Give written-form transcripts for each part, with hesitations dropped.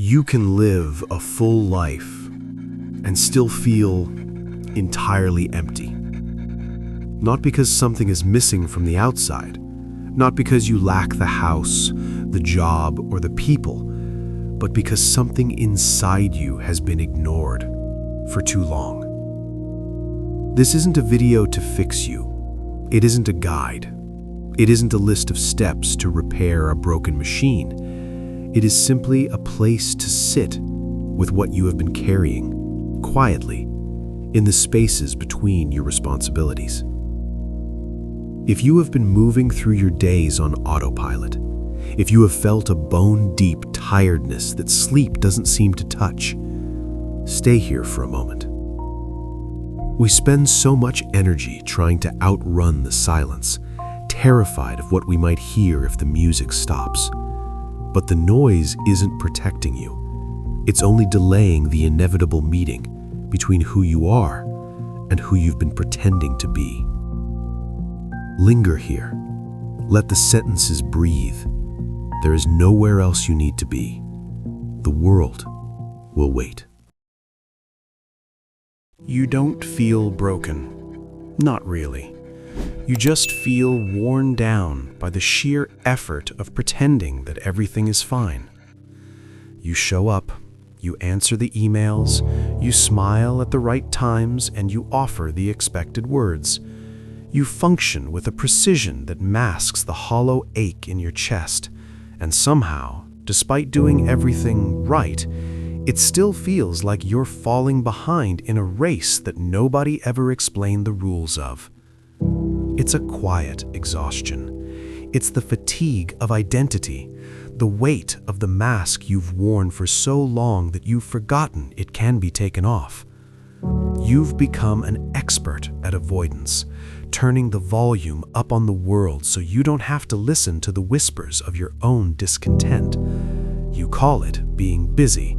You can live a full life and still feel entirely empty. Not because something is missing from the outside, not because you lack the house, the job, or the people, but because something inside you has been ignored for too long. This isn't a video to fix you. It isn't a guide. It isn't a list of steps to repair a broken machine. It is simply a place to sit with what you have been carrying, quietly, in the spaces between your responsibilities. If you have been moving through your days on autopilot, if you have felt a bone-deep tiredness that sleep doesn't seem to touch, stay here for a moment. We spend so much energy trying to outrun the silence, terrified of what we might hear if the music stops. But the noise isn't protecting you. It's only delaying the inevitable meeting between who you are and who you've been pretending to be. Linger here. Let the sentences breathe. There is nowhere else you need to be. The world will wait. You don't feel broken. Not really. You just feel worn down by the sheer effort of pretending that everything is fine. You show up, you answer the emails, you smile at the right times, and you offer the expected words. You function with a precision that masks the hollow ache in your chest, and somehow, despite doing everything right, it still feels like you're falling behind in a race that nobody ever explained the rules of. It's a quiet exhaustion. It's the fatigue of identity, the weight of the mask you've worn for so long that you've forgotten it can be taken off. You've become an expert at avoidance, turning the volume up on the world so you don't have to listen to the whispers of your own discontent. You call it being busy.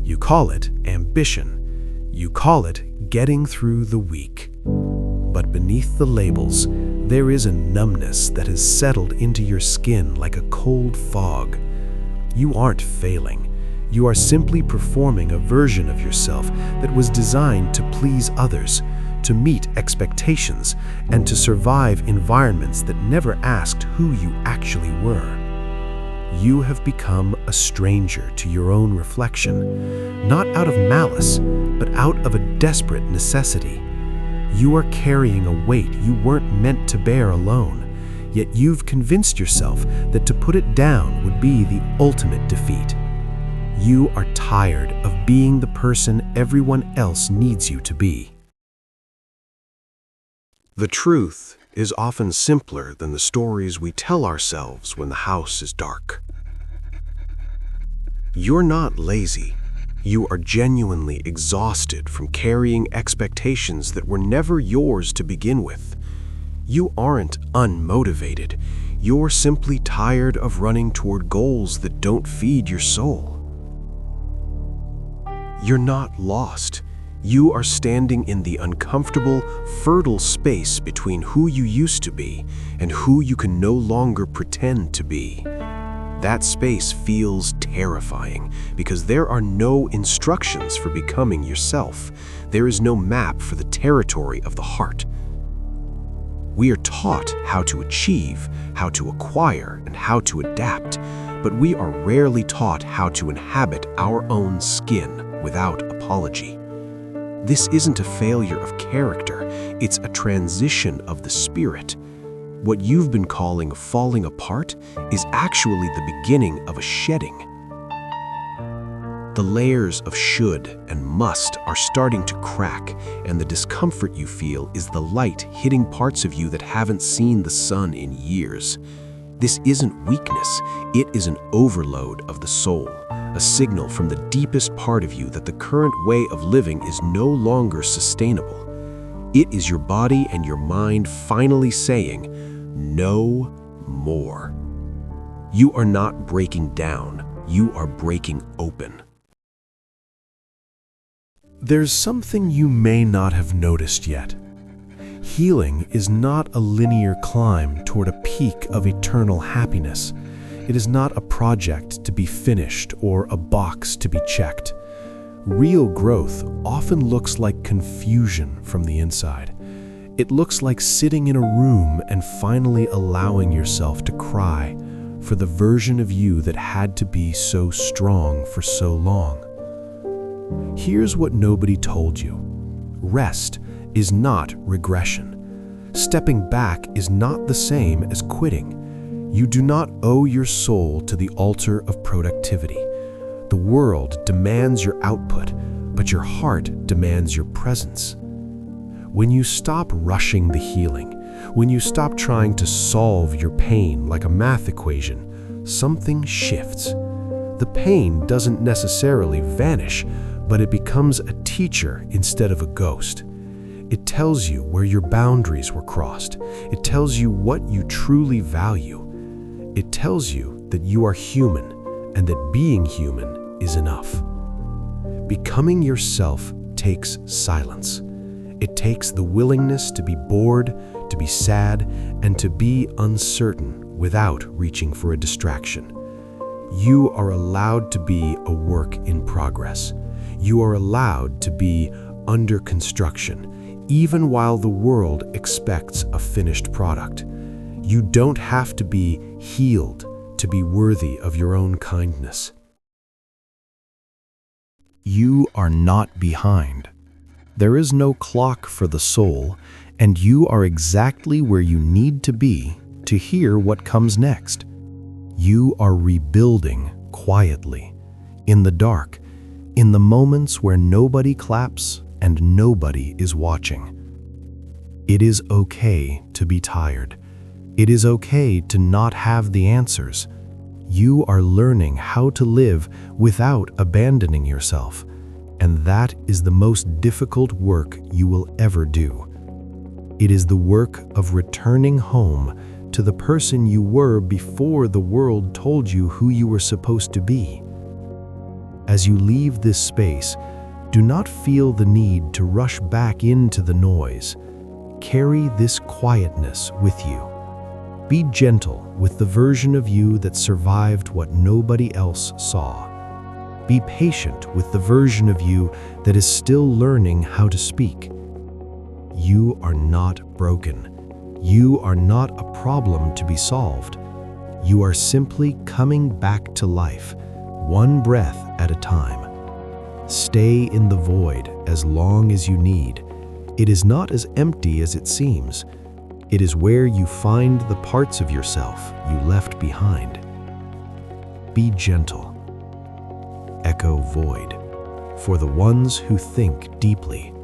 You call it ambition. You call it getting through the week. But beneath the labels, there is a numbness that has settled into your skin like a cold fog. You aren't failing. You are simply performing a version of yourself that was designed to please others, to meet expectations, and to survive environments that never asked who you actually were. You have become a stranger to your own reflection, not out of malice, but out of a desperate necessity. You are carrying a weight you weren't meant to bear alone, yet you've convinced yourself that to put it down would be the ultimate defeat. You are tired of being the person everyone else needs you to be. The truth is often simpler than the stories we tell ourselves when the house is dark. You're not lazy. You are genuinely exhausted from carrying expectations that were never yours to begin with. You aren't unmotivated. You're simply tired of running toward goals that don't feed your soul. You're not lost. You are standing in the uncomfortable, fertile space between who you used to be and who you can no longer pretend to be. That space feels terrifying because there are no instructions for becoming yourself. There is no map for the territory of the heart. We are taught how to achieve, how to acquire, and how to adapt, but we are rarely taught how to inhabit our own skin without apology. This isn't a failure of character, it's a transition of the spirit. What you've been calling falling apart is actually the beginning of a shedding. The layers of should and must are starting to crack, and the discomfort you feel is the light hitting parts of you that haven't seen the sun in years. This isn't weakness, it is an overload of the soul, a signal from the deepest part of you that the current way of living is no longer sustainable. It is your body and your mind finally saying, "No more." You are not breaking down, you are breaking open. There's something you may not have noticed yet. Healing is not a linear climb toward a peak of eternal happiness. It is not a project to be finished or a box to be checked. Real growth often looks like confusion from the inside. It looks like sitting in a room and finally allowing yourself to cry for the version of you that had to be so strong for so long. Here's what nobody told you. Rest is not regression. Stepping back is not the same as quitting. You do not owe your soul to the altar of productivity. The world demands your output, but your heart demands your presence. When you stop rushing the healing, when you stop trying to solve your pain like a math equation, something shifts. The pain doesn't necessarily vanish, but it becomes a teacher instead of a ghost. It tells you where your boundaries were crossed. It tells you what you truly value. It tells you that you are human and that being human is enough. Becoming yourself takes silence. It takes the willingness to be bored, to be sad, and to be uncertain without reaching for a distraction. You are allowed to be a work in progress. You are allowed to be under construction, even while the world expects a finished product. You don't have to be healed to be worthy of your own kindness. You are not behind. There is no clock for the soul, and you are exactly where you need to be to hear what comes next. You are rebuilding quietly, in the dark, in the moments where nobody claps and nobody is watching. It is okay to be tired. It is okay to not have the answers. You are learning how to live without abandoning yourself, and that is the most difficult work you will ever do. It is the work of returning home to the person you were before the world told you who you were supposed to be. As you leave this space, do not feel the need to rush back into the noise. Carry this quietness with you. Be gentle with the version of you that survived what nobody else saw. Be patient with the version of you that is still learning how to speak. You are not broken. You are not a problem to be solved. You are simply coming back to life, one breath at a time. Stay in the void as long as you need. It is not as empty as it seems. It is where you find the parts of yourself you left behind. Be gentle. Echo void. For the ones who think deeply.